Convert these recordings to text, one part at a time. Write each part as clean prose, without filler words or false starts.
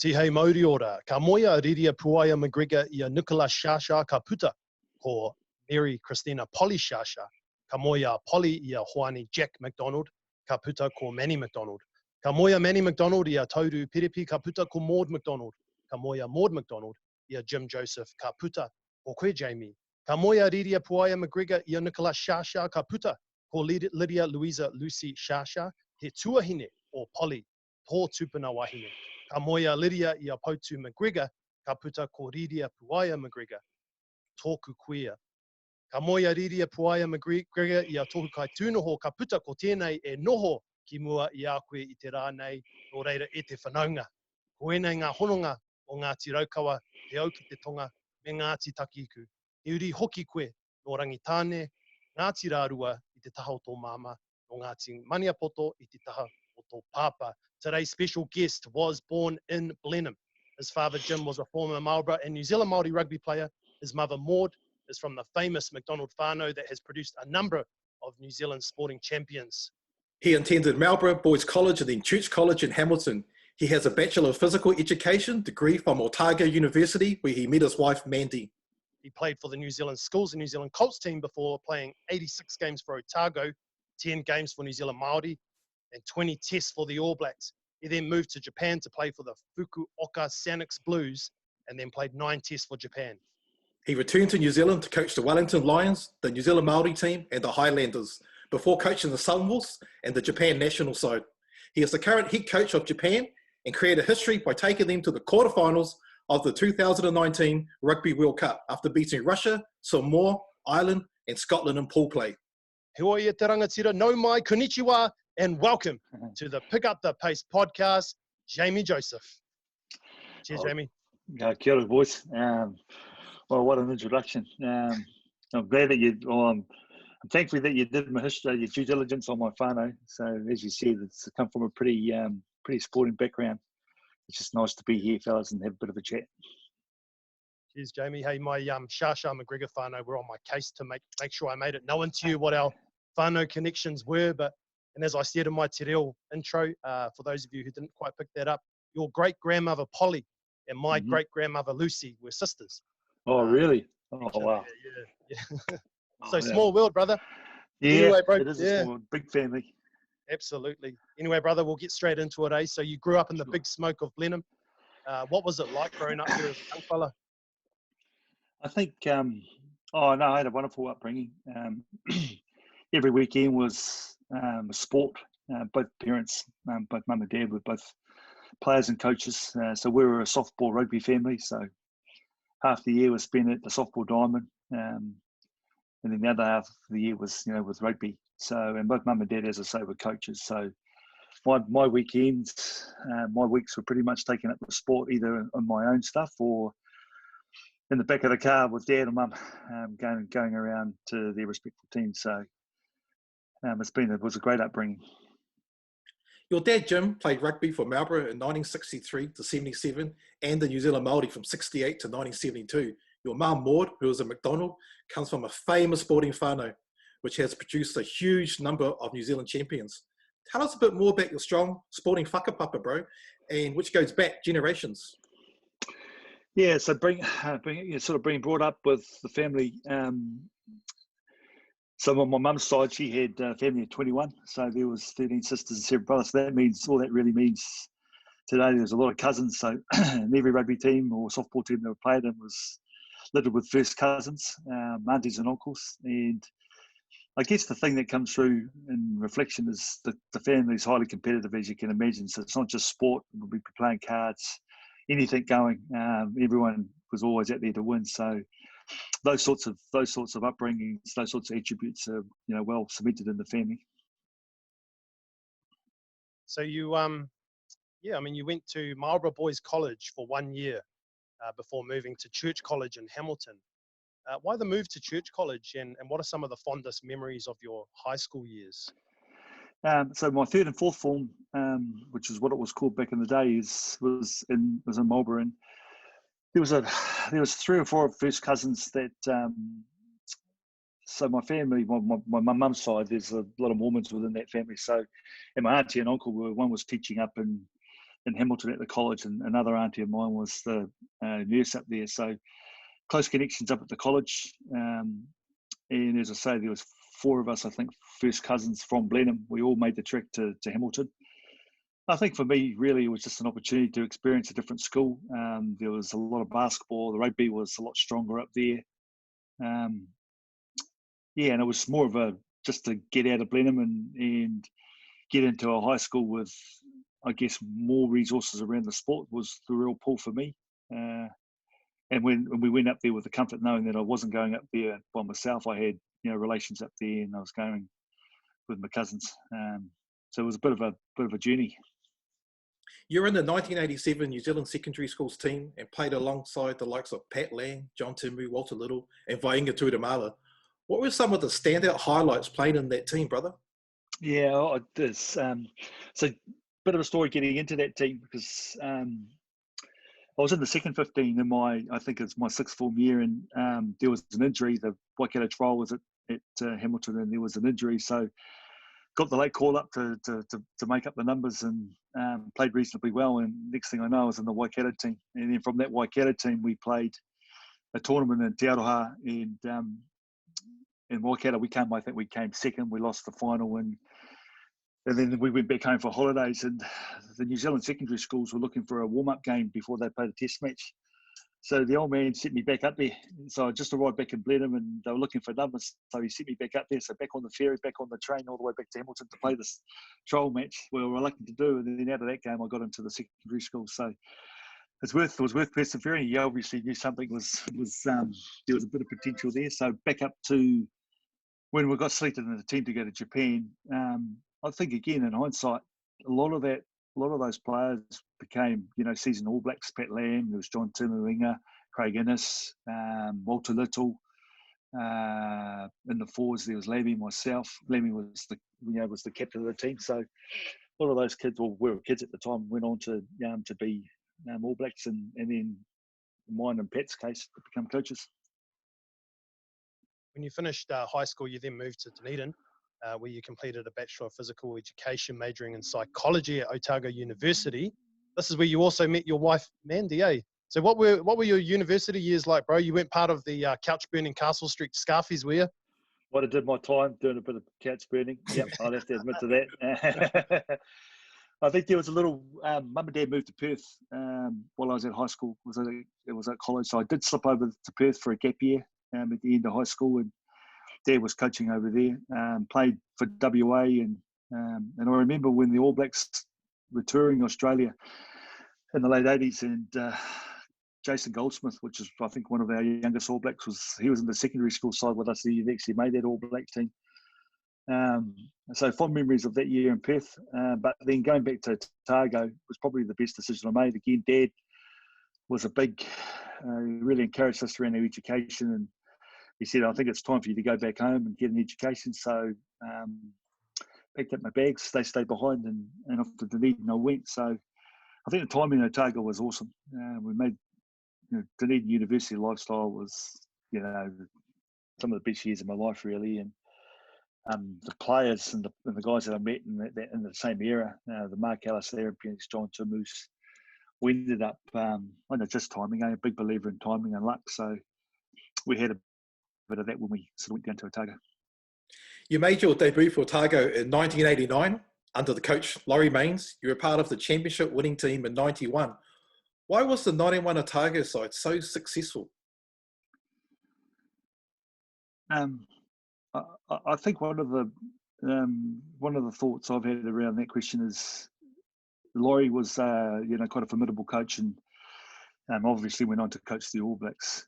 Tihei Maori ora, ka moia Riria Puaia McGregor ia Nicola Shasha ka puta, ko Mary Christina Polly Shasha, ka moia Polly ia Hoani Jack McDonald, ka puta ko Manny McDonald. Ka moia Manny McDonald ia Tauru Piripi ka puta ko Maud McDonald. Ka moia Maud McDonald ia Jim Joseph ka puta ko Koe Jamie. Ka moia Riria Puaia McGregor ia Nicola Shasha ka puta ko Lydia Louisa Lucy Shasha, he tuahine o Polly, tō tupuna wahine. Ka moia Lydia ia Pautu McGregor, ka puta ko Riria Puaia McGregor, tōku kuia. Ka moia Riria Puaia McGregor ia tōku kai tūnoho ka puta ko tēnei e noho ki mua i a koe i te rā nei, nō reira e te whanaunga. Ko enei ngā hononga o Ngāti Raukawa, te au ki te tonga, me Ngāti Takiku. He uri hoki koe nō Rangitāne, Ngāti Rārua i te taha o tō māma, nō Ngāti Maniapoto i te taha o tō pāpā. Today's special guest was born in Blenheim. His father, Jim, was a former Marlborough and New Zealand Māori rugby player. His mother, Maud, is from the famous McDonald whānau that has produced a number of New Zealand sporting champions. He attended Marlborough Boys College and then Church College in Hamilton. He has a Bachelor of Physical Education degree from Otago University, where he met his wife, Mandy. He played for the New Zealand Schools and New Zealand Colts team before playing 86 games for Otago, 10 games for New Zealand Māori, and 20 tests for the All Blacks. He then moved to Japan to play for the Fukuoka Sanix Blues and then played 9 tests for Japan. He returned to New Zealand to coach the Wellington Lions, the New Zealand Māori team, and the Highlanders, before coaching the Sunwolves and the Japan national side. He is the current head coach of Japan and created history by taking them to the quarterfinals of the 2019 Rugby World Cup after beating Russia, Samoa, Ireland, and Scotland in pool play. Heoi e te rangatira, nau mai, konnichiwa, and welcome to the Pick Up the Pace podcast, Jamie Joseph. Cheers, Jamie. Kia ora, boys. Well, what an introduction. I'm glad that I'm thankful that you did my history, your due diligence on my whānau. So, as you said, it's come from a pretty sporting background. It's just nice to be here, fellas, and have a bit of a chat. Cheers, Jamie. Hey, my Shasha McGregor whānau were on my case to make sure I made it known to you what our whānau connections were. And as I said in my te reo intro, for those of you who didn't quite pick that up, your great-grandmother Polly and my great-grandmother Lucy were sisters. Oh, really? Oh, wow. Yeah. So small world, brother. Yeah, anyway, bro, it is a small, big family. Absolutely. Anyway, brother, we'll get straight into it, eh? So you grew up in the big smoke of Blenheim. What was it like growing up here as a young fella? I think, I had a wonderful upbringing. Every weekend was a sport. Both parents, both mum and dad were both players and coaches. So we were a softball rugby family. So half the year was spent at the softball diamond. And then the other half of the year was, with rugby. So, and both mum and dad, as I say, were coaches. So my weekends, my weeks were pretty much taken up with sport, either on my own stuff or in the back of the car with dad and mum, going around to their respective teams. So it was a great upbringing. Your dad, Jim, played rugby for Marlborough in 1963 to 77 and the New Zealand Māori from 68 to 1972. Your mum, Maud, who was a McDonald, comes from a famous sporting whānau, which has produced a huge number of New Zealand champions. Tell us a bit more about your strong sporting whakapapa, bro, and which goes back generations. Yeah, so being brought up with the family. So on my mum's side, she had a family of 21. So there was 13 sisters and 7 brothers. So that means, all that really means today, there's a lot of cousins. So in every rugby team or softball team that we played in was littered with first cousins, aunties and uncles. And I guess the thing that comes through in reflection is that the family is highly competitive, as you can imagine. So it's not just sport. We'll be playing cards, anything going. Everyone was always out there to win. So those sorts of upbringings, those sorts of attributes are, well cemented in the family. So you went to Marlborough Boys College for 1 year before moving to Church College in Hamilton. Why the move to Church College, and what are some of the fondest memories of your high school years? So my third and fourth form, which is what it was called back in the day, was in Marlborough. And there was 3 or 4 first cousins that. So my family, my mum's side, there's a lot of Mormons within that family. So, and my auntie and uncle one was teaching up in in Hamilton at the college, and another auntie of mine was the nurse up there. So close connections up at the college. And as I say, there was 4 of us, I think, first cousins from Blenheim. We all made the trek to Hamilton. I think for me, really, it was just an opportunity to experience a different school. There was a lot of basketball. The rugby was a lot stronger up there. Yeah, and it was more of a just to get out of Blenheim and get into a high school with, I guess, more resources around the sport was the real pull for me. And when we went up there with the comfort knowing that I wasn't going up there by myself, I had relations up there, and I was going with my cousins. So it was a bit of a journey. You're in the 1987 New Zealand secondary schools team and played alongside the likes of Pat Lang, John Timu, Walter Little, and Vainga Tutamala. What were some of the standout highlights playing in that team, brother? Yeah, there's so a bit of a story getting into that team because I was in the second 15 in I think it's my 6th form year, and there was an injury. The Waikato trial was at Hamilton, and there was an injury, so got the late call up to make up the numbers, and played reasonably well. And next thing I know, I was in the Waikato team, and then from that Waikato team, we played a tournament in Te Aroha, and in Waikato I think we came second. We lost the final, and then we went back home for holidays, and the New Zealand secondary schools were looking for a warm-up game before they played a test match. So the old man sent me back up there. So I just arrived back in Blenheim, and they were looking for numbers. So he sent me back up there. So back on the ferry, back on the train, all the way back to Hamilton to play this trial match. We were reluctant to do, and then out of that game, I got into the secondary school. So it was worth persevering. You obviously knew something was there was a bit of potential there. So back up to when we got selected in the team to go to Japan. I think again in hindsight, a lot of those players became, seasoned All Blacks. Pat Lam, there was John Timu, Craig Innes, Walter Little. In the forwards, there was Lammy, myself. Lammy was the captain of the team. So a lot of those kids, well, we were kids at the time, went on to be All Blacks, and then in mine and Pat's case, to become coaches. When you finished high school, you then moved to Dunedin, where you completed a Bachelor of Physical Education, majoring in psychology at Otago University. This is where you also met your wife, Mandy, eh? So what were your university years like, bro? You weren't part of the couch burning Castle Street Scarfies, were you? Well, I did my time doing a bit of couch burning. Yep, I'll have to admit to that. I think there was a little, mum and dad moved to Perth while I was at high school. It was at college. So I did slip over to Perth for a gap year at the end of high school, and Dad was coaching over there, played for WA, and I remember when the All Blacks were touring Australia in the late 80s, and Jason Goldsmith, which is I think one of our youngest All Blacks, he was in the secondary school side with us. He actually made that All Blacks team. So fond memories of that year in Perth, but then going back to Otago was probably the best decision I made. Again, Dad was a big, really encouraged us around our education, and he said, I think it's time for you to go back home and get an education. So picked up my bags, they stayed behind, and off to Dunedin I went. So I think the time in Otago was awesome. We made Dunedin University lifestyle was, some of the best years of my life, really. And the players and the guys that I met in the same era, the Mark Ellis there, John Timus, we ended up, just timing. I'm a big believer in timing and luck. So we had a bit of that when we sort of went down to Otago. You made your debut for Otago in 1989 under the coach Laurie Mains. You were part of the championship winning team in 91. Why was the 91 Otago side so successful? I think one of the thoughts I've had around that question is Laurie was quite a formidable coach, and obviously went on to coach the All Blacks.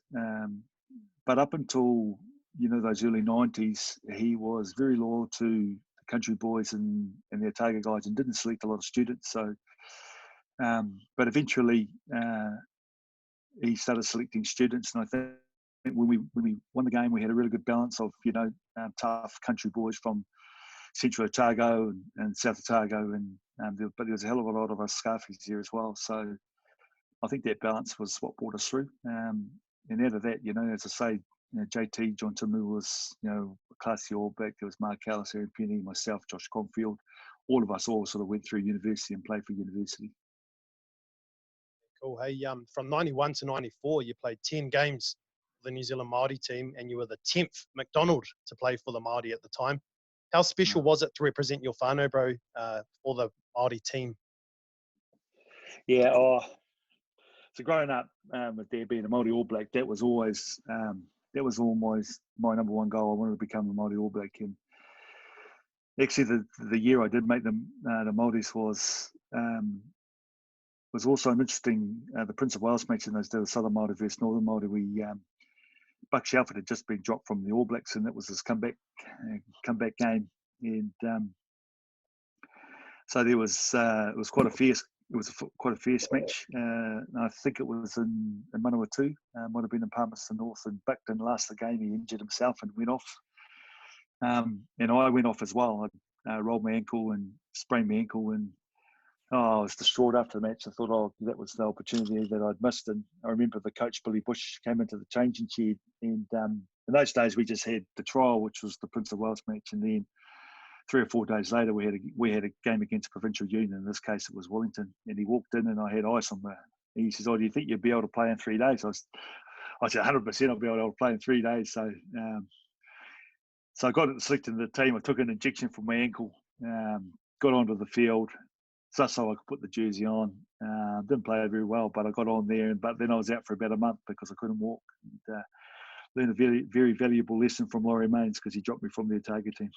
But up until those early 90s, he was very loyal to the country boys and the Otago guys, and didn't select a lot of students. So, but eventually he started selecting students, and I think when we won the game, we had a really good balance of tough country boys from Central Otago and South Otago, but there was a hell of a lot of us Scarfies there as well. So I think that balance was what brought us through. And out of that, as I say, JT, John Timu was, a classy All Black. There was Mark Ellis, Aaron Penny, myself, Josh Confield. All of us all sort of went through university and played for university. Cool. Hey, from 91 to 94, you played 10 games for the New Zealand Māori team, and you were the 10th McDonald to play for the Māori at the time. How special was it to represent your whānau, bro, for the Māori team? Yeah, so growing up with there being a Māori All Black, that was always my number one goal. I wanted to become a Māori All Black, and actually the year I did make the Māoris was also an interesting. The Prince of Wales match in those days, Southern Māori versus Northern Māori. We Buck Shelford had just been dropped from the All Blacks, and that was his comeback game, and so there was it was quite a fierce. It was quite a fierce match. I think it was in Manawatu. Might have been in Palmerston North, and Buck didn't last the game. He injured himself and went off. And I went off as well. I rolled my ankle and sprained my ankle, and I was distraught after the match. I thought, that was the opportunity that I'd missed. And I remember the coach, Billy Bush, came into the changing shed. And in those days, we just had the trial, which was the Prince of Wales match. And then 3 or 4 days later, we had a game against Provincial Union. In this case, it was Wellington. And he walked in, and I had ice on me. And he says, "Do you think you'll be able to play in 3 days?" I said, 100% I'll be able to play in 3 days. So I got selected in the team. I took an injection for my ankle, got onto the field, just so I could put the jersey on. Didn't play very well, but I got on there. But then I was out for about a month because I couldn't walk. And, learned a very, very valuable lesson from Laurie Mains because he dropped me from the Otago team.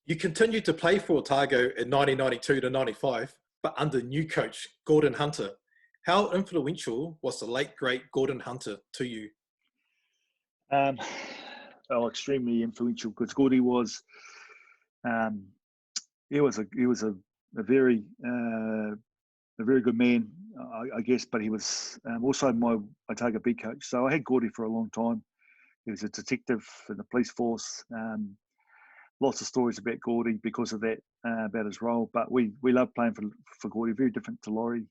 You continued to play for Otago in 1992 to 95, but under new coach, Gordon Hunter. How influential was the late, great Gordon Hunter to you? Extremely influential because Gordy was, he was a very good man, I guess, but he was also my Otago B coach. So I had Gordy for a long time. He was a detective in the police force. Lots of stories about Gordy because of that, about his role. But we loved playing for Gordy. Very different to Laurie.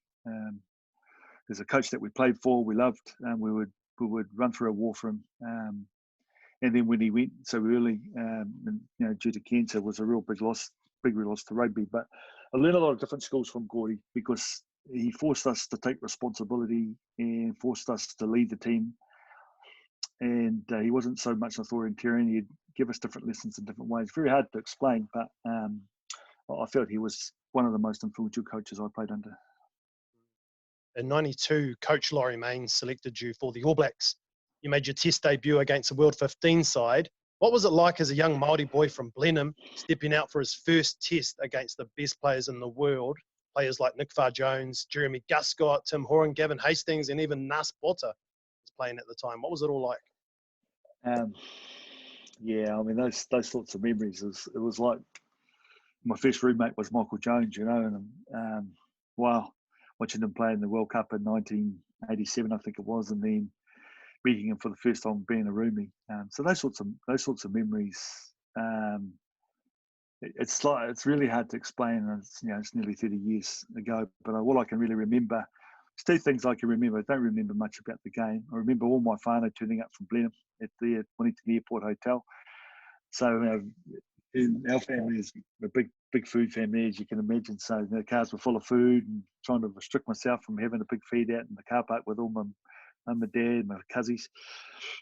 There's a coach that we played for. We loved. We would run through a war for him. And then when he went so early, due to cancer, was a real big loss to rugby. But I learned a lot of different skills from Gordy because he forced us to take responsibility and forced us to lead the team. And he wasn't so much authoritarian. He'd give us different lessons in different ways. Very hard to explain, but I felt he was one of the most influential coaches I played under. In 92, Coach Laurie Mains selected you for the All Blacks. You made your test debut against the World 15 side. What was it like as a young Māori boy from Blenheim, stepping out for his first test against the best players in the world, players like Nick Farr-Jones, Jeremy Guscott, Tim Horan, Gavin Hastings, and even Nas Botta was playing at the time? What was it all like? Those sorts of memories. It was like my first roommate was Michael Jones, and wow, watching him play in the World Cup in 1987, I think it was, and then meeting him for the first time being a roomie. So those sorts of memories. It's really hard to explain. It's nearly 30 years ago, but all I can really remember. There's 2 things I can remember. I don't remember much about the game. I remember all my whānau turning up from Blenheim at the Wellington Airport Hotel. So our family is a big food family, as you can imagine. So the cars were full of food, and trying to restrict myself from having a big feed out in the car park with all my mum and dad, my cousins,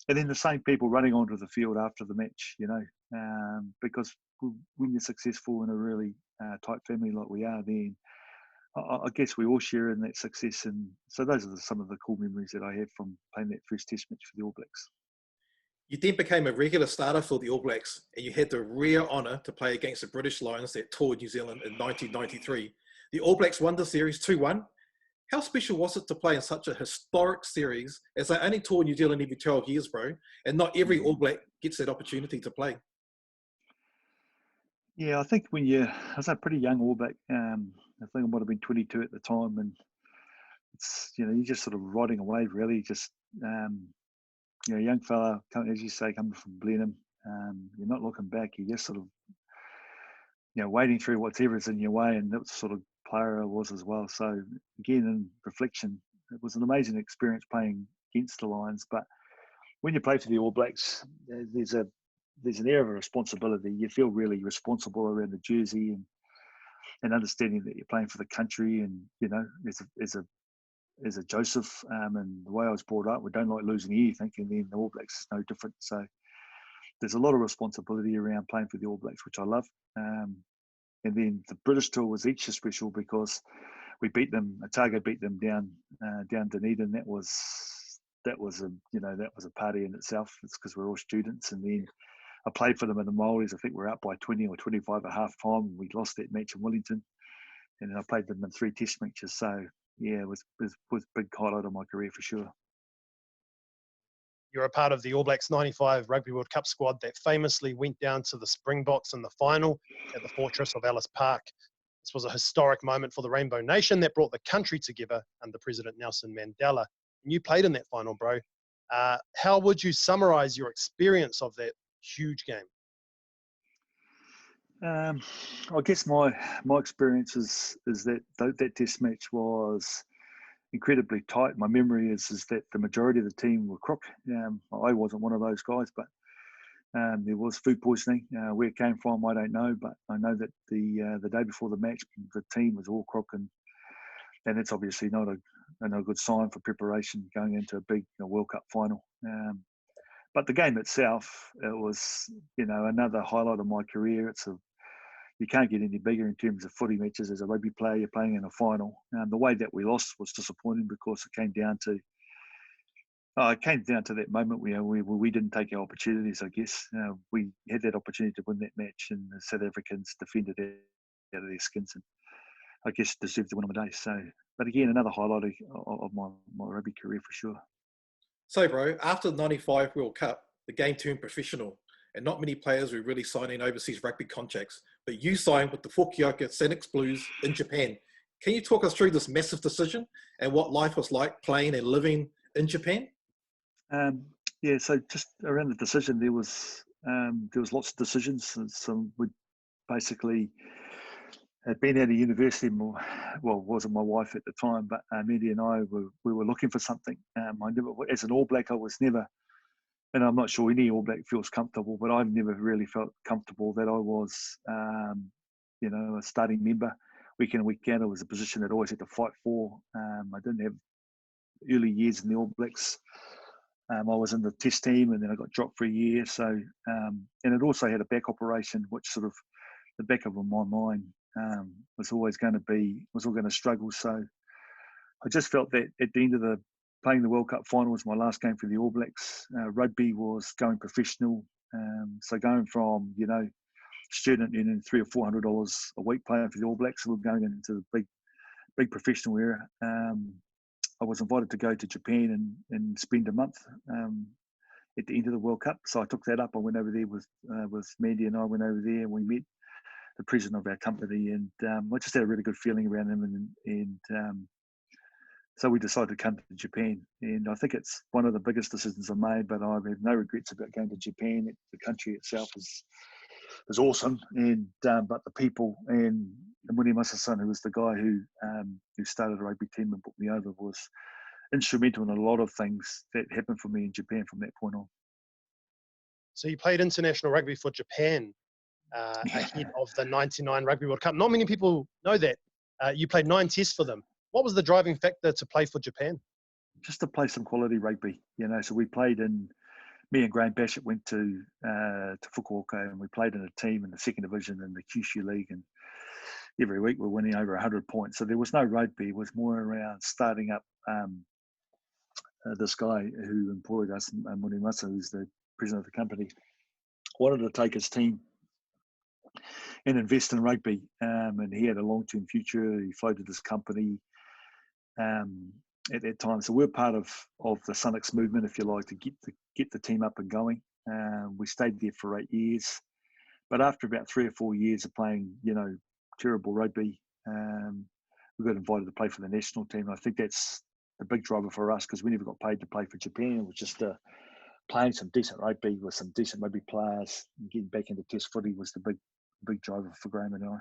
and then the same people running onto the field after the match. Because when you're successful in a really tight family like we are, then I guess we all share in that success. And so those are some of the cool memories that I have from playing that first test match for the All Blacks. You then became a regular starter for the All Blacks, and you had the rare honour to play against the British Lions that toured New Zealand in 1993. The All Blacks won the series 2-1. How special was it to play in such a historic series, as they only tour New Zealand every 12 years, bro, and not every All Black gets that opportunity to play? Yeah, I think I was a pretty young All Black. I think I might have been 22 at the time, and it's you're just sort of riding a wave, really. Just young fella, as you say, coming from Blenheim. You're not looking back. You're just sort of wading through whatever's in your way, and that's sort of player I was as well. So again, in reflection, it was an amazing experience playing against the Lions. But when you play for the All Blacks, there's an air of responsibility. You feel really responsible around the jersey and understanding that you're playing for the country, and there's a as a Joseph, and the way I was brought up, we don't like losing anything, and then the All Blacks is no different. So there's a lot of responsibility around playing for the All Blacks, which I love. And then the British tour was extra special because we beat them. Otago beat them down Dunedin. That was a party in itself. It's because we're all students. And then I played for them in the Maoris. I think we're up by 20 or 25 at half time. We lost that match in Wellington, and then I played them in 3 Test matches. So yeah, it was a big highlight of my career for sure. You're a part of the All Blacks 95 Rugby World Cup squad that famously went down to the Springboks in the final at the Fortress of Ellis Park. This was a historic moment for the Rainbow Nation that brought the country together under President Nelson Mandela. And you played in that final, bro. How would you summarize your experience of that huge game? I guess my experience is that Test match was incredibly tight. My memory is that the majority of the team were crook. I wasn't one of those guys, but there was food poisoning. Where it came from, I don't know, but I know that the day before the match, the team was all crook, and it's obviously not a good sign for preparation going into a big World Cup final. But the game itself, it was another highlight of my career. You can't get any bigger in terms of footy matches. As a rugby player, you're playing in a final. The way that we lost was disappointing because it came down to that moment where we didn't take our opportunities, I guess. We had that opportunity to win that match, and the South Africans defended it out of their skins, and I guess deserved to win on the day. So, but again, another highlight of my rugby career for sure. So, bro, after the 95 World Cup, the game turned professional, and not many players were really signing overseas rugby contracts, but you signed with the Fukuoka Sanix Blues in Japan. Can you talk us through this massive decision and what life was like playing and living in Japan? Yeah, so just around the decision, there was lots of decisions. Some would basically had been out of university. Wasn't my wife at the time, but Mandy and I we were looking for something. I never, as an All Black, I was never, and I'm not sure any All Black feels comfortable, but I've never really felt comfortable that I was, a starting member week in and week out. It was a position that I always had to fight for. I didn't have early years in the All Blacks. I was in the Test team, and then I got dropped for a year. So, and it also had a back operation, which sort of the back of my mind was always going to struggle. So, I just felt that at the end of playing the World Cup final was my last game for the All Blacks. Rugby was going professional, so going from student earning $300 or $400 a week playing for the All Blacks, we're going into the big professional era. I was invited to go to Japan and spend a month at the end of the World Cup. So I took that up. I went over there with Mandy, and I went over there, and we met the president of our company, and I just had a really good feeling around him. And so we decided to come to Japan. And I think it's one of the biggest decisions I made, but I have no regrets about going to Japan. The country itself is awesome, and but the people and Muri Masa-san, who was the guy who started a rugby team and brought me over, was instrumental in a lot of things that happened for me in Japan from that point on. So you played international rugby for Japan ahead of the 99 Rugby World Cup. Not many people know that. You played 9 tests for them. What was the driving factor to play for Japan? Just to play some quality rugby, So we played in. Me and Graham Bashett went to Fukuoka, and we played in a team in the second division in the Kyushu League, and every week we're winning over 100 points. So there was no rugby. It was more around starting up this guy who employed us, Muri Masa, who's the president of the company, wanted to take his team and invest in rugby. And he had a long-term future. He floated his company at that time. So we're part of the Sunix movement, if you like, to get the team up and going. We stayed there for 8 years. But after about 3 or 4 years of playing, terrible rugby, we got invited to play for the national team. I think that's the big driver for us, because we never got paid to play for Japan. It was just playing some decent rugby with some decent rugby players, and getting back into Test footy was the big driver for Graham and I.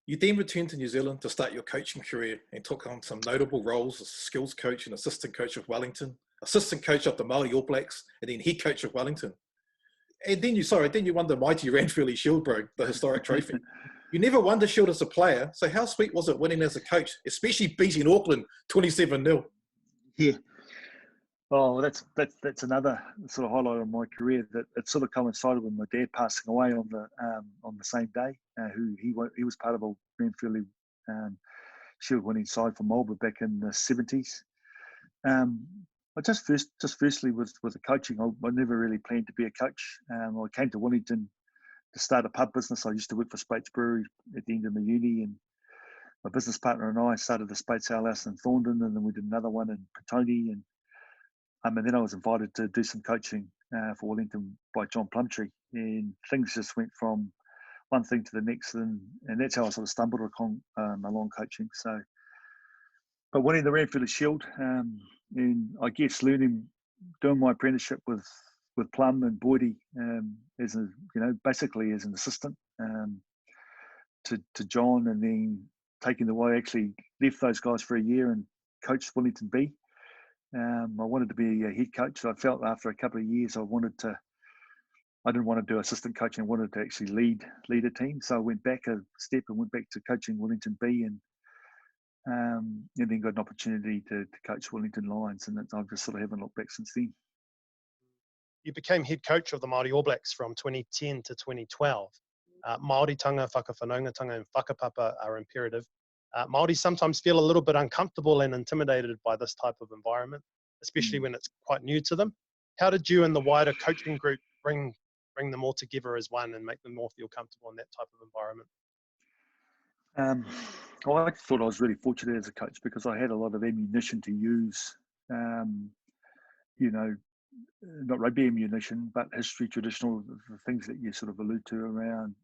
You then returned to New Zealand to start your coaching career and took on some notable roles as skills coach and assistant coach of Wellington, assistant coach of the Māori All Blacks, and then head coach of Wellington. And then you won the mighty Ranfurly Shield, bro, the historic trophy. You never won the Shield as a player, so how sweet was it winning as a coach, especially beating Auckland 27-0? Yeah. Oh, that's another sort of highlight of my career, that it sort of coincided with my dad passing away on the same day. He was part of a Renfrew Shield winning side for Marlborough back in the 70s. I firstly with the coaching, I never really planned to be a coach. I came to Wellington to start a pub business. I used to work for Speight's Brewery at the end of my uni, and my business partner and I started the Speight's Ale House in Thorndon, and then we did another one in Petone, and then I was invited to do some coaching for Wellington by John Plumtree, and things just went from one thing to the next, and that's how I sort of stumbled along coaching. So, but winning the Renfrew Shield, and I guess doing my apprenticeship with Plum and Boydie basically as an assistant to John, and then taking the way, I actually left those guys for a year and coached Wellington B. I wanted to be a head coach. So I felt after a couple of years I didn't want to do assistant coaching. I wanted to actually lead a team. So I went back a step and went back to coaching Wellington B, and then got an opportunity to coach Wellington Lions, and I've just sort of haven't looked back since then. You became head coach of the Māori All Blacks from 2010 to 2012. Māoritanga, whakawhanaungatanga and whakapapa are imperative. Māori sometimes feel a little bit uncomfortable and intimidated by this type of environment, especially when it's quite new to them. How did you and the wider coaching group bring them all together as one and make them all feel comfortable in that type of environment? Well, I thought I was really fortunate as a coach because I had a lot of ammunition to use, not rugby ammunition, but history, traditional, the things that you sort of allude to around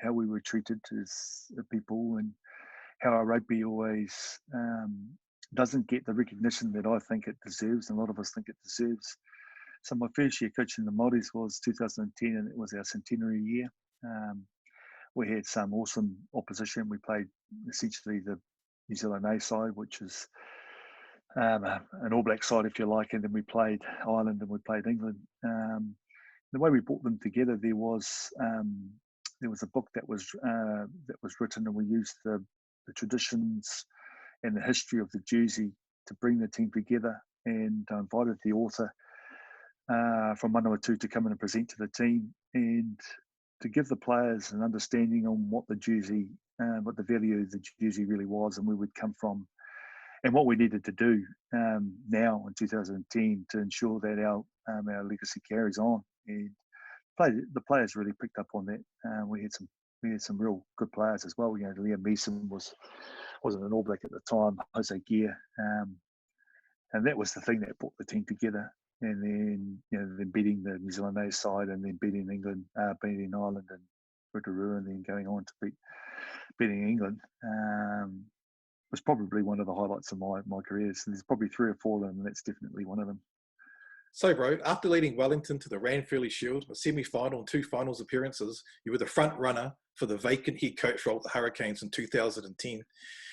how we were treated as people, and how our rugby always doesn't get the recognition that I think it deserves, and a lot of us think it deserves. So my first year coaching the Māoris was 2010, and it was our centenary year. We had some awesome opposition. We played essentially the New Zealand A side, which is an All Black side, if you like, and then we played Ireland and we played England. The way we brought them together, there was a book that was written, and we used the traditions and the history of the jersey to bring the team together, and invited the author from Manawatu to come in and present to the team, and to give the players an understanding on what the jersey, what the value of the jersey really was, and where we'd come from, and what we needed to do now in 2010 to ensure that our legacy carries on. And the players really picked up on that. We had some real good players as well. Liam Meeson wasn't an All Black at the time. Jose Gear, and that was the thing that brought the team together. And then beating the New Zealand A side, and then beating England, beating Ireland and Rotorua, and then going on to beating England was probably one of the highlights of my career. So there's probably 3 or 4 of them, and that's definitely one of them. So, bro, after leading Wellington to the Ranfurly Shield, a semi-final and 2 finals appearances, you were the front runner for the vacant head coach role at the Hurricanes in 2010.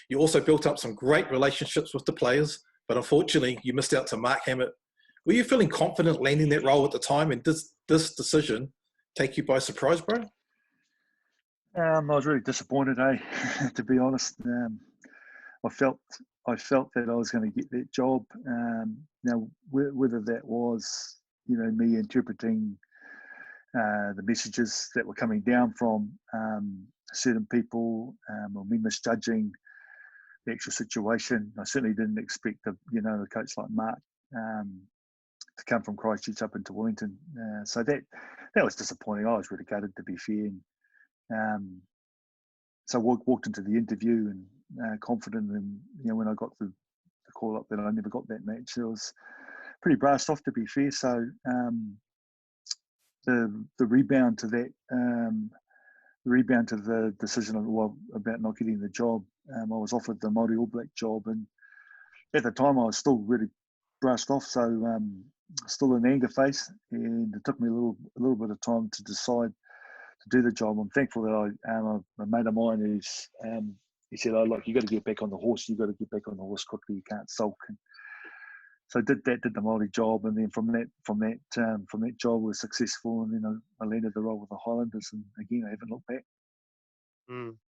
You also built up some great relationships with the players, but unfortunately, you missed out to Mark Hammett. Were you feeling confident landing that role at the time, and did this decision take you by surprise, bro? I was really disappointed, to be honest. I felt that I was going to get that job. Now, whether that was, me interpreting the messages that were coming down from certain people, or me misjudging the actual situation, I certainly didn't expect a coach like Mark to come from Christchurch up into Wellington. So that was disappointing. I was really gutted, to be fair. And so I walked into the interview and confident, and when I got the call up that I never got that match, it was pretty brassed off, to be fair. So the rebound to that, the rebound to the decision about not getting the job, I was offered the Māori All Black job, and at the time I was still really brassed off, so still an anger face, and it took me a little bit of time to decide to do the job. I'm thankful that a mate of mine who's he said, "Oh, look, you got to get back on the horse. You got to get back on the horse quickly. You can't sulk." And so I did the Māori job, and then from that job was successful, and then I landed the role with the Highlanders, and again I haven't looked back.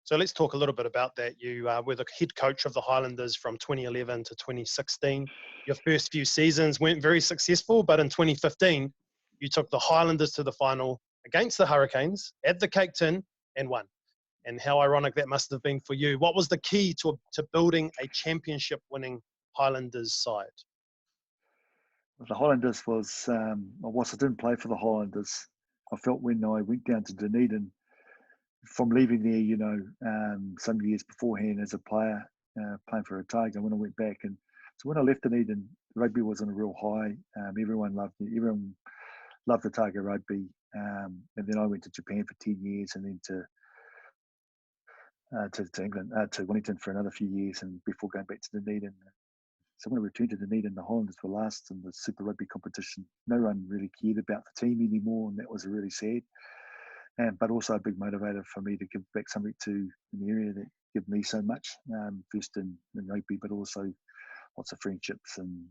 So let's talk a little bit about that. You were the head coach of the Highlanders from 2011 to 2016. Your first few seasons weren't very successful, but in 2015, you took the Highlanders to the final against the Hurricanes at the Cape Tin and won. And how ironic that must have been for you. What was the key to building a championship-winning Highlanders side? The Highlanders was, whilst I didn't play for the Highlanders, I felt when I went down to Dunedin, from leaving there, some years beforehand as a player, playing for Otago, when I went back. And so when I left Dunedin, rugby was on a real high. Everyone loved me. Everyone loved Otago rugby. And then I went to Japan for 10 years and then to England, to Wellington for another few years, and before going back to Dunedin. So when I returned to Dunedin, the Highlanders were last in the Super Rugby competition. No one really cared about the team anymore, and that was really sad. But also a big motivator for me to give back something to an area that gave me so much, first in rugby, but also lots of friendships and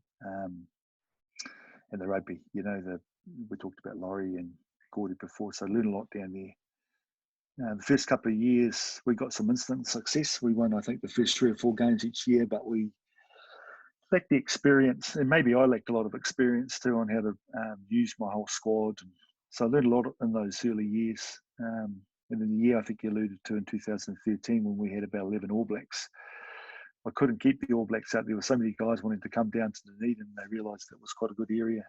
the rugby. We talked about Laurie and Gordy before, so I learned a lot down there. The first couple of years, we got some instant success. We won, I think, the first 3 or 4 games each year, but we lacked the experience, and maybe I lacked a lot of experience too on how to use my whole squad. And so I learned a lot in those early years. And in the year I think you alluded to in 2013, when we had about 11 All Blacks, I couldn't keep the All Blacks out. There were so many guys wanting to come down to Dunedin, and they realised it was quite a good area.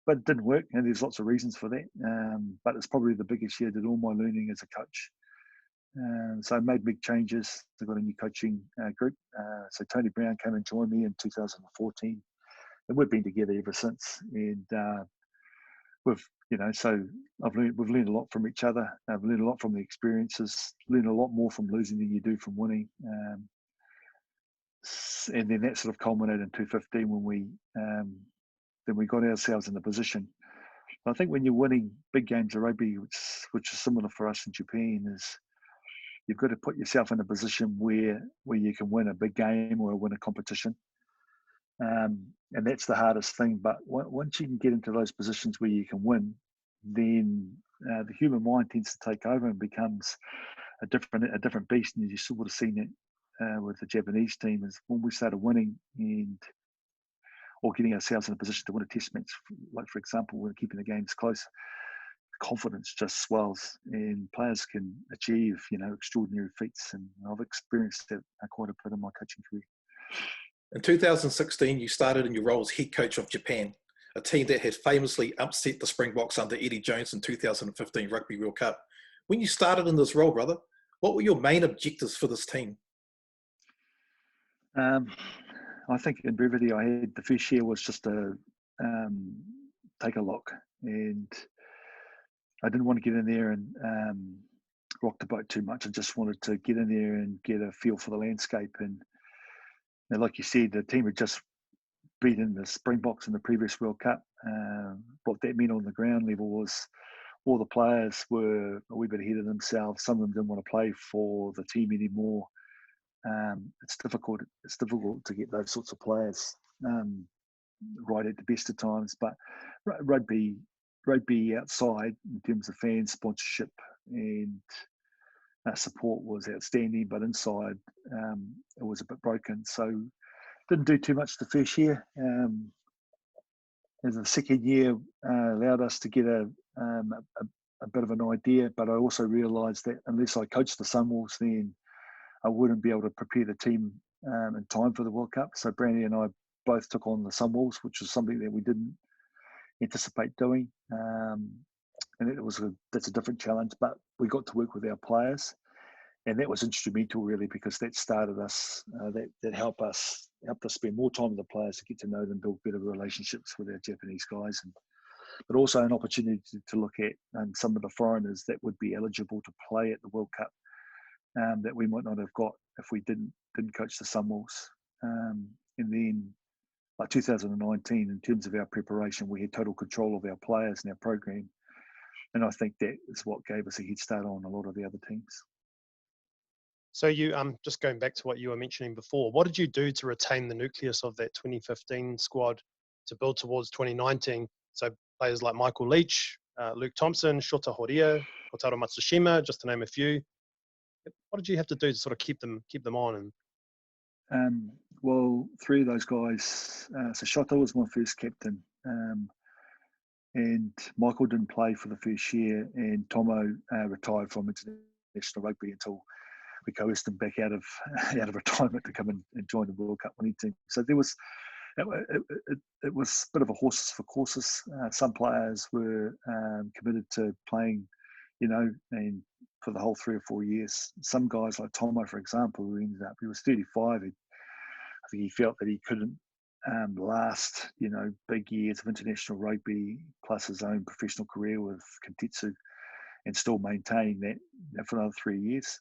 But it didn't work, and there's lots of reasons for that. But it's probably the biggest year I did all my learning as a coach. So I made big changes. I got a new coaching group. So Tony Brown came and joined me in 2014, and we've been together ever since. And we've learned a lot from each other. I've learned a lot from the experiences. Learned a lot more from losing than you do from winning. And then that sort of culminated in 2015 when we got ourselves in the position. I think when you're winning big games of rugby, which is similar for us in Japan, is you've got to put yourself in a position where you can win a big game or win a competition. And that's the hardest thing. But once you can get into those positions where you can win, then the human mind tends to take over and becomes a different beast. And you sort of seen it with the Japanese team, is when we started winning or getting ourselves in a position to win a test match, like for example, we're keeping the games close, confidence just swells and players can achieve, extraordinary feats. And I've experienced that quite a bit in my coaching career. In 2016, you started in your role as head coach of Japan, a team that had famously upset the Springboks under Eddie Jones in 2015 Rugby World Cup. When you started in this role, brother, what were your main objectives for this team? I think in brevity, I had the first year was just to take a look, and I didn't want to get in there and rock the boat too much. I just wanted to get in there and get a feel for the landscape. And like you said, the team had just beaten the Springboks in the previous World Cup. What that meant on the ground level was all the players were a wee bit ahead of themselves. Some of them didn't want to play for the team anymore. It's difficult to get those sorts of players right at the best of times. But rugby outside, in terms of fans, sponsorship and support, was outstanding. But inside, it was a bit broken. So didn't do too much the first year. As the second year allowed us to get a bit of an idea. But I also realised that unless I coached the Sunwolves, then I wouldn't be able to prepare the team in time for the World Cup. So Brandy and I both took on the Sunwolves, which was something that we didn't anticipate doing. And that's a different challenge, but we got to work with our players, and that was instrumental really, because that started us, that helped us spend more time with the players to get to know them, build better relationships with our Japanese guys, but also an opportunity to look at some of the foreigners that would be eligible to play at the World Cup. That we might not have got if we didn't coach the Sunwolves. And then, like 2019, in terms of our preparation, we had total control of our players and our program. And I think that is what gave us a head start on a lot of the other teams. So you, just going back to what you were mentioning before, what did you do to retain the nucleus of that 2015 squad to build towards 2019? So players like Michael Leach, Luke Thompson, Shota Horia, Kotaro Matsushima, just to name a few. what did you have to do to sort of keep them on? And Well, three of those guys. So Shota was my first captain, and Michael didn't play for the first year, and Tomo retired from international rugby until we coerced him back out of retirement to come and join the World Cup winning team. So there was it was a bit of a horses for courses. Some players were committed to playing, and for the whole 3 or 4 years. Some guys like Tomo, for example, who ended up, he was 35. I think he felt that he couldn't last, big years of international rugby plus his own professional career with Kentetsu and still maintain that for another 3 years.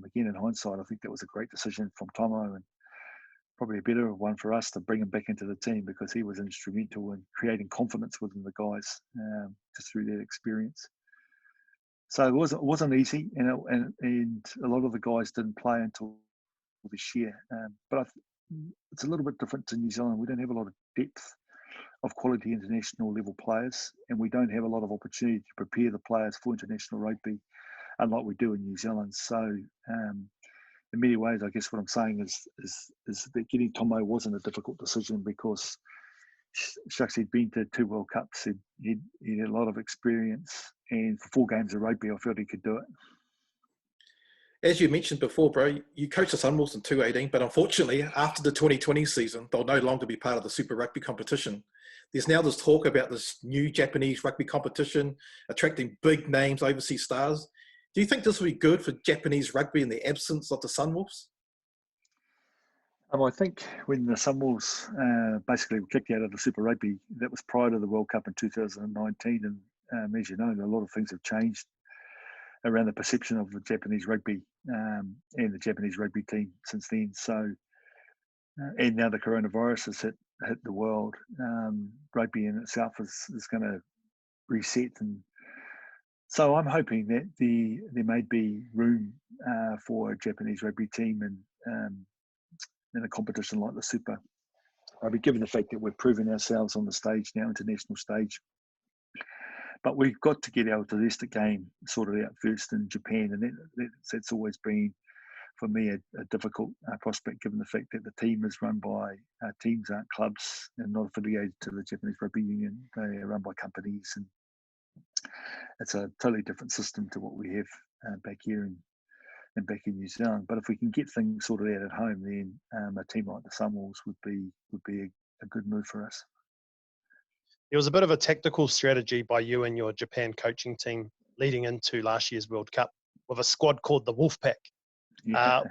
Again, in hindsight, I think that was a great decision from Tomo, and probably a better one for us to bring him back into the team, because he was instrumental in creating confidence within the guys just through that experience. So it wasn't easy, and a lot of the guys didn't play until this year. But it's a little bit different to New Zealand. We don't have a lot of depth of quality international level players, and we don't have a lot of opportunity to prepare the players for international rugby, unlike we do in New Zealand. So in many ways, I guess what I'm saying is that getting Tomo wasn't a difficult decision, because Shucks, he'd been to 2 World Cups. He had a lot of experience, and for 4 games of rugby, I felt he could do it. As you mentioned before, bro, you coached the Sunwolves in 2018, but unfortunately, after the 2020 season, they'll no longer be part of the Super Rugby competition. There's now this talk about this new Japanese rugby competition, attracting big names, overseas stars. Do you think this will be good for Japanese rugby in the absence of the Sunwolves? I think when the Sunwolves basically were kicked out of the Super Rugby, that was prior to the World Cup in 2019. And as you know, a lot of things have changed around the perception of the Japanese rugby and the Japanese rugby team since then. So, and now the coronavirus has hit the world. Rugby in itself is going to reset, and so I'm hoping that there may be room for a Japanese rugby team in a competition like the Super Rugby, given the fact that we're proving ourselves on the stage now, international stage. But we've got to get our domestic game sorted out first in Japan, and that's always been, for me, a difficult prospect, given the fact that the team is run by teams, aren't clubs, and not affiliated to the Japanese Rugby Union. They are run by companies, and it's a totally different system to what we have back here and back in New Zealand. But if we can get things sorted out at home, then a team like the Sunwolves would be a good move for us. There was a bit of a tactical strategy by you and your Japan coaching team leading into last year's World Cup with a squad called the Wolfpack. Yeah.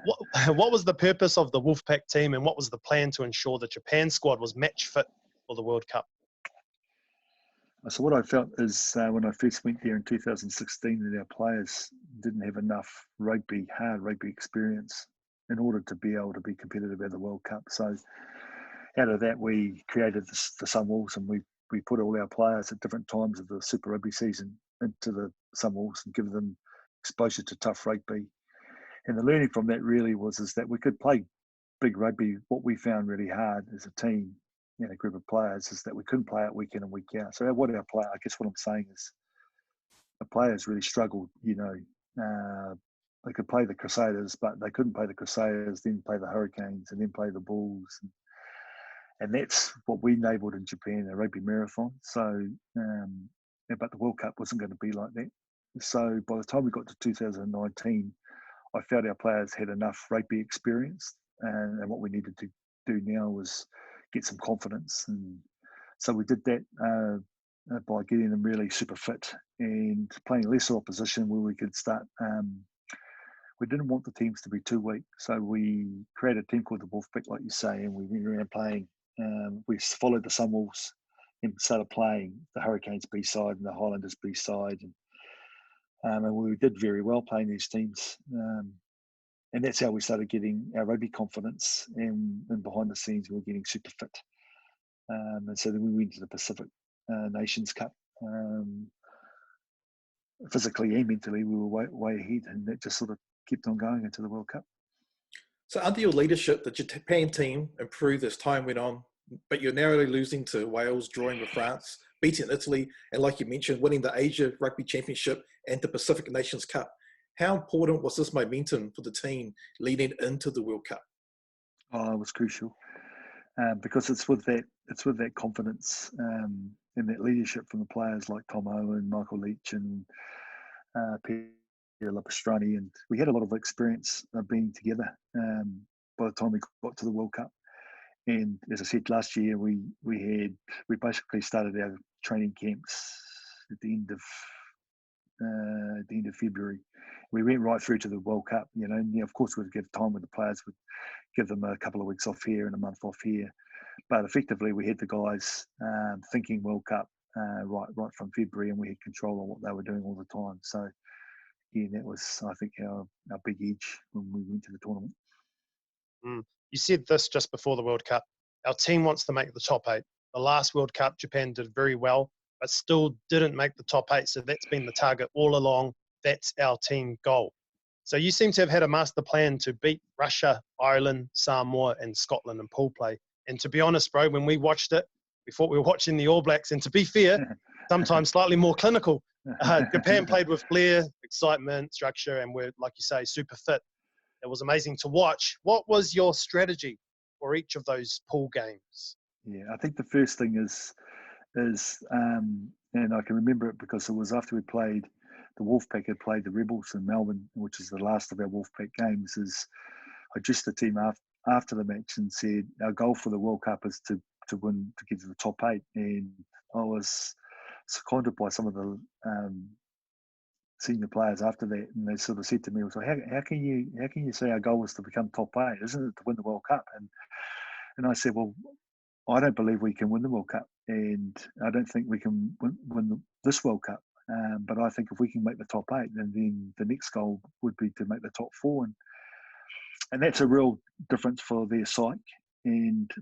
What was the purpose of the Wolfpack team, and what was the plan to ensure the Japan squad was match fit for the World Cup? So what I felt is when I first went there in 2016, that our players didn't have enough hard rugby experience in order to be able to be competitive at the World Cup. So out of that, we created the Sunwolves, and we put all our players at different times of the Super Rugby season into the Sunwolves and give them exposure to tough rugby. And the learning from that really is that we could play big rugby. What we found really hard as a team and a group of players is that we couldn't play it week in and week out. So what I'm saying is the players really struggled, they could play the Crusaders, but they couldn't play the Crusaders, then play the Hurricanes, and then play the Bulls. And that's what we labelled in Japan a rugby marathon. So, but the World Cup wasn't going to be like that. So by the time we got to 2019, I felt our players had enough rugby experience, and what we needed to do now was get some confidence. And so we did that by getting them really super fit and playing lesser opposition where we could start. We didn't want the teams to be too weak, so we created a team called the Wolfpack, like you say, and we went around playing. We followed the Sunwolves and started playing the Hurricanes B side and the Highlanders B side, and we did very well playing these teams. And that's how we started getting our rugby confidence, and behind the scenes we were getting super fit. And so then we went to the Pacific Nations Cup. Physically and mentally, we were way ahead, and that just sort of kept on going into the World Cup. So under your leadership, the Japan team improved as time went on, but you're narrowly losing to Wales, drawing with France, beating Italy, and like you mentioned, winning the Asia Rugby Championship and the Pacific Nations Cup. How important was this momentum for the team leading into the World Cup? Oh, it was crucial because it's with that confidence and that leadership from the players like Tom Owen, Michael Leach, and Pierre Lapastrani, and we had a lot of experience of being together by the time we got to the World Cup. And as I said, last year we basically started our training camps at the end of February. We went right through to the World Cup, and of course we'd give time with the players, would give them a couple of weeks off here and a month off here. But effectively we had the guys thinking World Cup right from February, and we had control on what they were doing all the time. So yeah, that was, I think, our big edge when we went to the tournament. You said this just before the World Cup. Our team wants to make the top 8. The last World Cup, Japan did very well, but still didn't make the top 8. So that's been the target all along. That's our team goal. So you seem to have had a master plan to beat Russia, Ireland, Samoa, and Scotland in pool play. And to be honest, bro, when we watched it, we thought we were watching the All Blacks. And to be fair, sometimes slightly more clinical. Japan played with flair, excitement, structure, and we're, like you say, super fit. It was amazing to watch. What was your strategy for each of those pool games? Yeah, I think the first thing is, and I can remember it because it was after we played, the Wolfpack had played the Rebels in Melbourne, which is the last of our Wolfpack games. Is I addressed the team after the match and said, our goal for the World Cup is to win, to get to the top 8. And I was seconded by some of the senior players after that, and they sort of said to me, "So how can you say our goal was to become top 8? Isn't it to win the World Cup?" And I said, "Well, I don't believe we can win the World Cup, and I don't think we can win this World Cup. But I think if we can make the top 8, then the next goal would be to make the top 4, and that's a real difference for their psyche.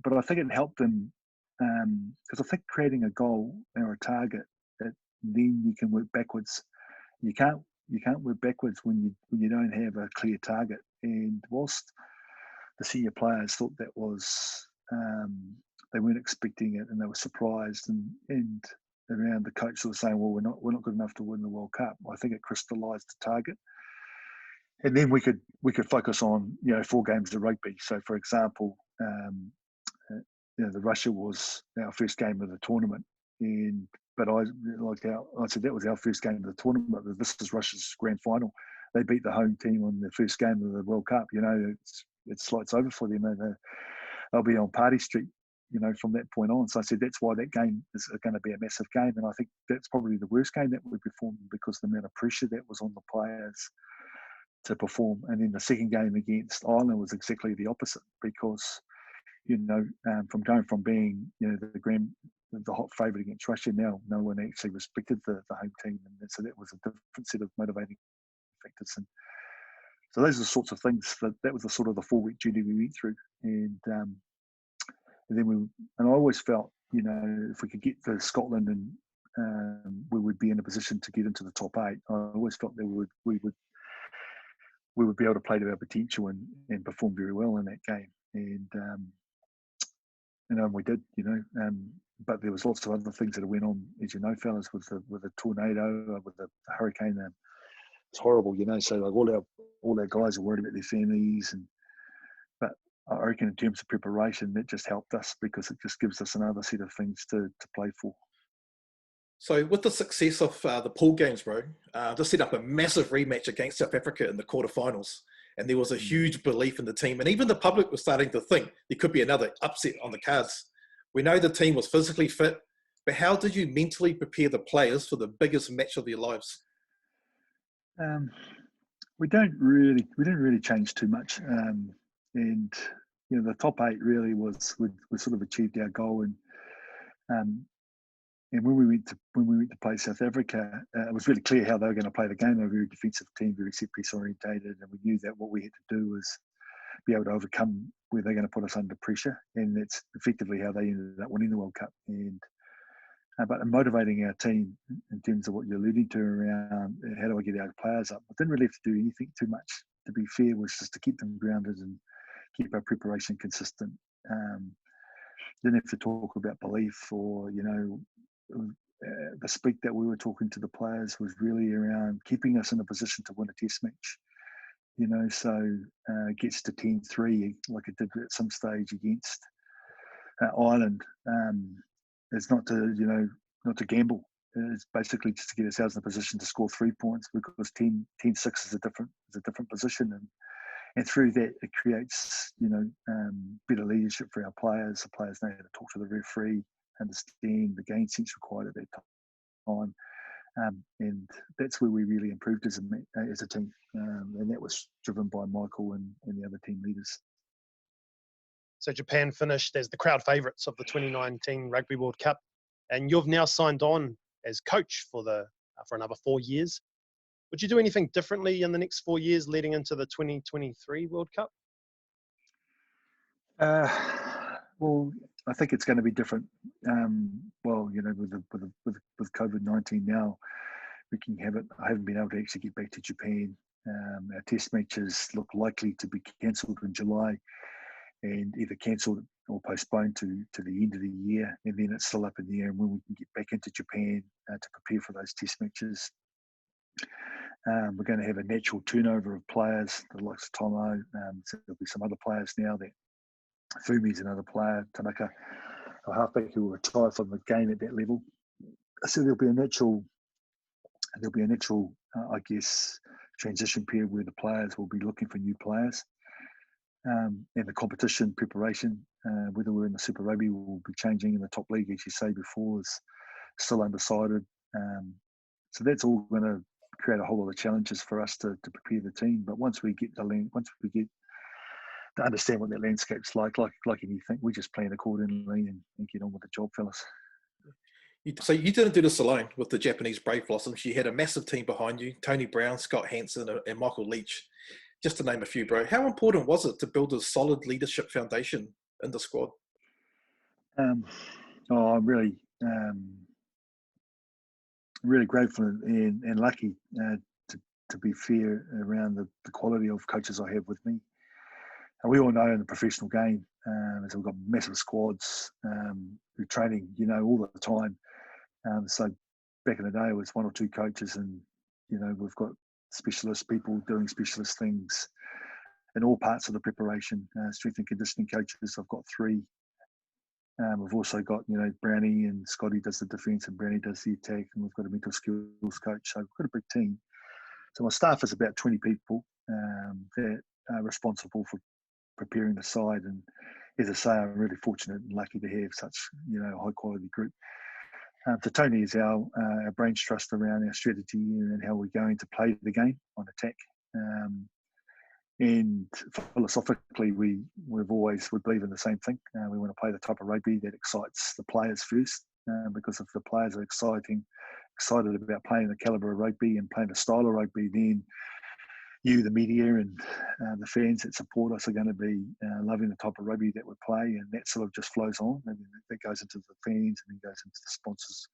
But I think it helped them because I think creating a goal or a target, that then you can work backwards. You can't work backwards when you don't have a clear target. And whilst the senior players thought that was they weren't expecting it and they were surprised, and around the coach was saying, "Well, we're not good enough to win the World Cup." I think it crystallised the target, and then we could focus on 4 games of rugby. So, for example, the Russia was our first game of the tournament, but I said that was our first game of the tournament. This is Russia's grand final. They beat the home team on the first game of the World Cup. It's over for them. They'll be on Party Street, from that point on. So I said that's why that game is going to be a massive game. And I think that's probably the worst game that we performed because the amount of pressure that was on the players to perform. And then the second game against Ireland was exactly the opposite because, from being, the hot favourite against Russia, now no one actually respected the home team. And so that was a different set of motivating factors. And so those are the sorts of things that was the sort of the 4-week journey we went through. And then I always felt, if we could get to Scotland and we would be in a position to get into the top 8, I always felt that we would be able to play to our potential and perform very well in that game. And we did, but there was lots of other things that went on, as you know, fellas, with the tornado, with the hurricane. It's horrible, So like all our guys are worried about their families, but I reckon in terms of preparation, that just helped us because it just gives us another set of things to play for. So with the success of the pool games, bro, this set up a massive rematch against South Africa in the quarterfinals. And there was a huge belief in the team. And even the public was starting to think there could be another upset on the cards. We know the team was physically fit, but how did you mentally prepare the players for the biggest match of their lives? We didn't really change too much. And the top 8 really was we sort of achieved our goal. And when we went to play South Africa, it was really clear how they were going to play the game. They were a very defensive team, very set piece orientated, and we knew that what we had to do was be able to overcome where they're going to put us under pressure, and that's effectively how they ended up winning the World Cup. And but motivating our team in terms of what you're alluding to around how do I get our players up, I didn't really have to do anything too much. To be fair, was just to keep them grounded and keep our preparation consistent. Didn't have to talk about belief or the speak that we were talking to the players was really around keeping us in a position to win a test match. So it gets to 10-3 like it did at some stage against Ireland. It's not to gamble. It's basically just to get ourselves in a position to score 3 points, because 10-6 is a different position, and through that it creates better leadership for our players. The players know how to talk to the referee, understand the game sense required at that time, and that's where we really improved as a team, and that was driven by Michael and the other team leaders. So Japan finished as the crowd favourites of the 2019 Rugby World Cup, and you've now signed on as coach for another 4 years. Would you do anything differently in the next 4 years leading into the 2023 World Cup? Well, I think it's going to be different. With COVID-19 now, we can have it. I haven't been able to actually get back to Japan. Our test matches look likely to be cancelled in July, and either cancelled or postponed to the end of the year, and then it's still up in the air when we can get back into Japan to prepare for those test matches. We're going to have a natural turnover of players, the likes of Tomo. So there'll be some other players now. That Fumi's another player, Tanaka, a halfback who will retire from the game at that level. So there'll be a natural, I guess, transition period where the players will be looking for new players. And the competition preparation, whether we're in the Super Rugby, will be changing in the top league, as you say before, is still undecided. So that's all going to create a whole lot of challenges for us to prepare the team. But once we get to understand what that landscape's like anything, we just plan accordingly and get on with the job, fellas. So you didn't do this alone with the Japanese Brave Blossoms. You had a massive team behind you: Tony Brown, Scott Hansen, and Michael Leach, just to name a few, bro. How important was it to build a solid leadership foundation in the squad? I'm really grateful and lucky, to be fair, around the quality of coaches I have with me. And we all know in the professional game, so we've got massive squads. We're training, all the time. So back in the day, it was one or two coaches, and we've got specialist people doing specialist things in all parts of the preparation. Strength and conditioning coaches, I've got 3. We've also got, Brownie and Scotty does the defence and Brownie does the attack, and we've got a mental skills coach. So we've got a big team. So my staff is about 20 people that are responsible for preparing the side. And as I say, I'm really fortunate and lucky to have such, high quality group. So Tony is our brains trust around our strategy and how we're going to play the game on attack. And philosophically, we believe in the same thing. We want to play the type of rugby that excites the players first, because if the players are excited about playing the calibre of rugby and playing the style of rugby, then you, the media, and the fans that support us are going to be loving the type of rugby that we play, and that sort of just flows on, and that goes into the fans and then goes into the sponsors.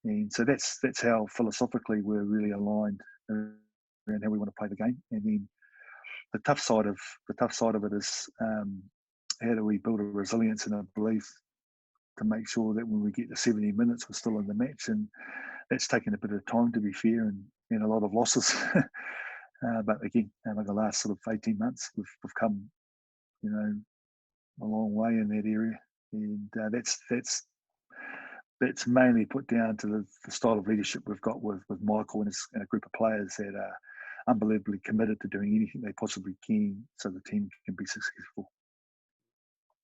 And so that's how philosophically we're really aligned around how we want to play the game. And then the tough side of it is how do we build a resilience and a belief to make sure that when we get to 70 minutes, we're still in the match. And that's taken a bit of time, to be fair, and a lot of losses. But again, over the last sort of 18 months, we've come, a long way in that area. And that's mainly put down to the style of leadership we've got with Michael and a group of players that are unbelievably committed to doing anything they possibly can so the team can be successful.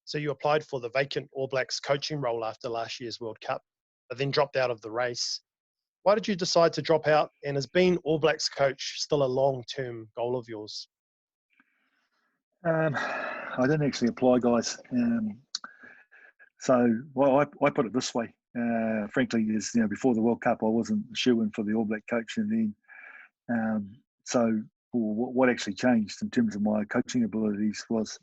So you applied for the vacant All Blacks coaching role after last year's World Cup, but then dropped out of the race. Why did you decide to drop out, and has being All Blacks coach still a long-term goal of yours? I didn't actually apply, guys. I put it this way. Frankly, is before the World Cup, I wasn't a shoo-in for the All Black coach, and then what actually changed in terms of my coaching abilities was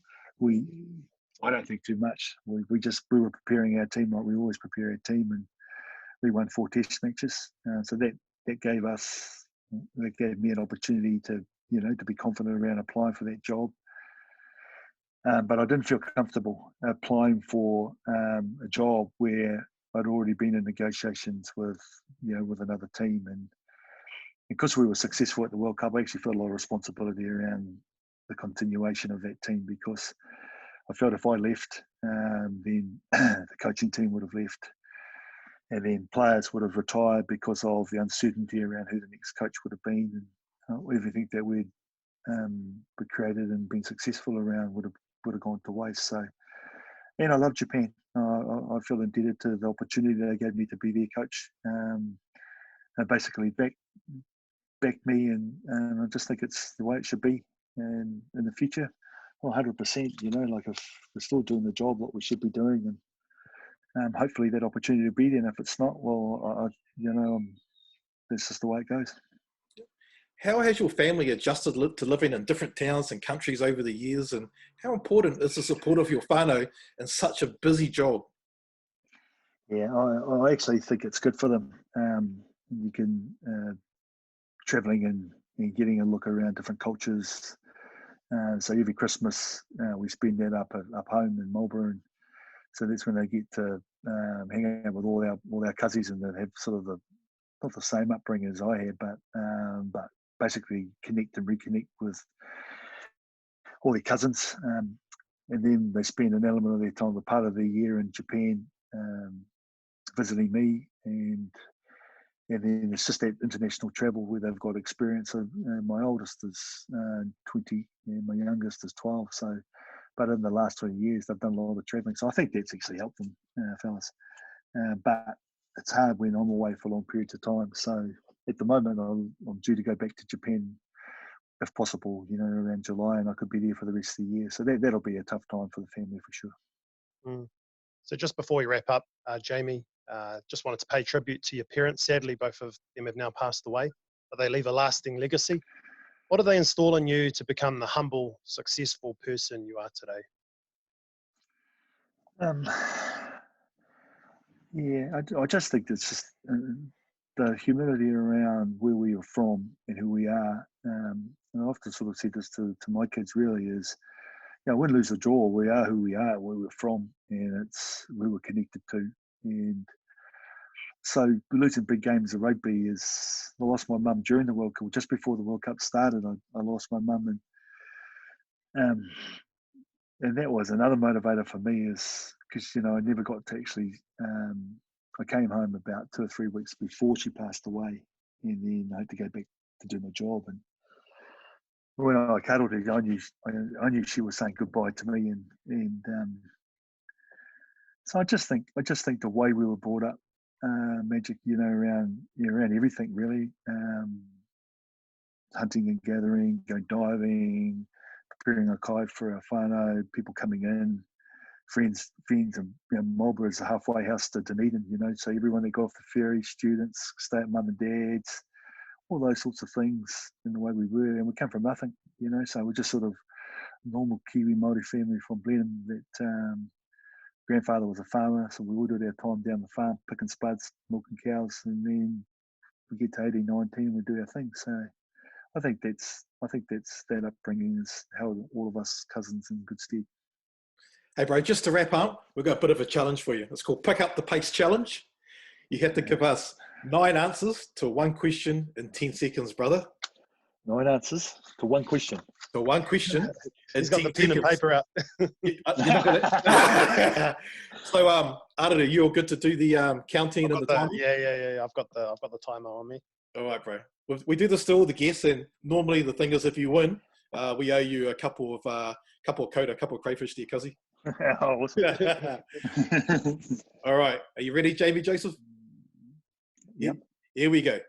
I don't think too much. We were preparing our team like we always prepare our team, and we won 4 test matches. So that gave me an opportunity to be confident around applying for that job. But I didn't feel comfortable applying for a job where I'd already been in negotiations with another team, and because we were successful at the World Cup, I actually felt a lot of responsibility around the continuation of that team, because I felt if I left, then the coaching team would have left, and then players would have retired because of the uncertainty around who the next coach would have been, and everything that we'd created and been successful around would have gone to waste. So, and I love Japan. I feel indebted to the opportunity they gave me to be their coach. And basically backed me, and I just think it's the way it should be. And in the future, 100%. Like if we're still doing the job, what we should be doing, and hopefully that opportunity will be there. And if it's not, well, that's just the way it goes. How has your family adjusted to living in different towns and countries over the years, and how important is the support of your whānau in such a busy job? Yeah, I actually think it's good for them. You can travelling and getting a look around different cultures. So every Christmas we spend that up home in Melbourne. So that's when they get to hang out with all our cousins, and they have sort of not the same upbringing as I had, but basically connect and reconnect with all their cousins. And then they spend an element of their time, a part of the year in Japan, visiting me, and then it's just that international travel where they've got experience. My oldest is 20 and my youngest is 12. So, but in the last 20 years, they've done a lot of traveling. So I think that's actually helped them, fellas. But it's hard when I'm away for long periods of time. So at the moment, I'm due to go back to Japan, if possible, around July, and I could be there for the rest of the year. So that'll be a tough time for the family for sure. Mm. So just before we wrap up, Jamie, just wanted to pay tribute to your parents. Sadly, both of them have now passed away, but they leave a lasting legacy. What do they install in you to become the humble, successful person you are today? I just think it's just the humility around where we are from and who we are. And I often sort of said this to my kids, really, is, win, lose or draw, we are who we are, where we're from, and it's where we're connected to. And so losing big games of rugby is, I lost my mum during the World Cup, just before the World Cup started. I lost my mum, and that was another motivator for me, is because I never got to actually. I came home about 2 or 3 weeks before she passed away, and then I had to go back to do my job. And when I cuddled her, I knew she was saying goodbye to me, and so I just think the way we were brought up, Magic, around everything really, hunting and gathering, going diving, preparing a kai for our whānau, people coming in, friends, and Marlborough is a halfway house to Dunedin, so everyone that got off the ferry, students, stay at mum and dad's, all those sorts of things in the way we were, and we come from nothing, so we're just sort of normal Kiwi Māori family from Blenheim that grandfather was a farmer, so we all did our time down the farm, picking spuds, milking cows, and then we get to 18, 19, and we do our thing. So I think that upbringing has held all of us cousins in good stead. Hey, bro, just to wrap up, we've got a bit of a challenge for you. It's called Pick Up the Pace Challenge. You have to give us 9 answers to one question in 10 seconds, brother. 9 answers to one question. To one question. He's got the pen and paper out. So, Arada, you're good to do the counting and the timer? Yeah. I've got the timer on me. All right, bro. We do this to all the guests, and normally the thing is, if you win, we owe you a couple of kōta, a couple of crayfish there, cuzzy. All right. Are you ready, Jamie Joseph? Yep. Here we go.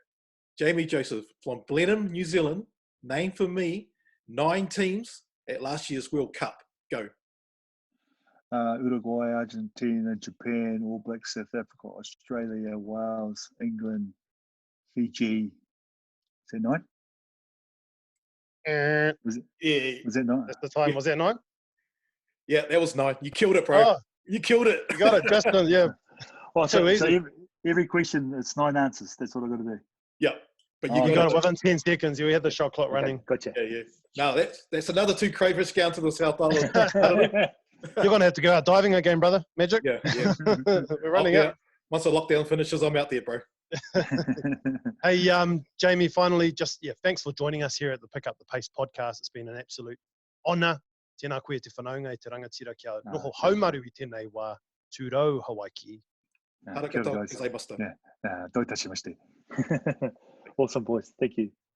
Jamie Joseph from Blenheim, New Zealand. Name for me 9 teams at last year's World Cup. Go. Uruguay, Argentina, Japan, All Blacks, South Africa, Australia, Wales, England, Fiji. Is that 9? Was that 9? That's the time. Yeah. Was that 9? Yeah, that was 9. You killed it, bro. Oh, you killed it. You got it, Justin. Yeah. Well, so every question, it's 9 answers. That's what I got to do. Yeah. But you got it within 10 seconds. You had the shot clock running. Gotcha. Yeah. No, that's another 2 crayfish down to the South Island. You're going to have to go out diving again, brother. Magic? Yeah. We're running out. Once the lockdown finishes, I'm out there, bro. Hey, Jamie, finally, thanks for joining us here at the Pick Up the Pace podcast. It's been an absolute honour. Tēnā koe te whanaunga i te rangatira kia noho haumaru I tēnei wā tūrau Hawaii. Harakatoa, gozaimasu. Doi tashimashite. Awesome, boys. Thank you.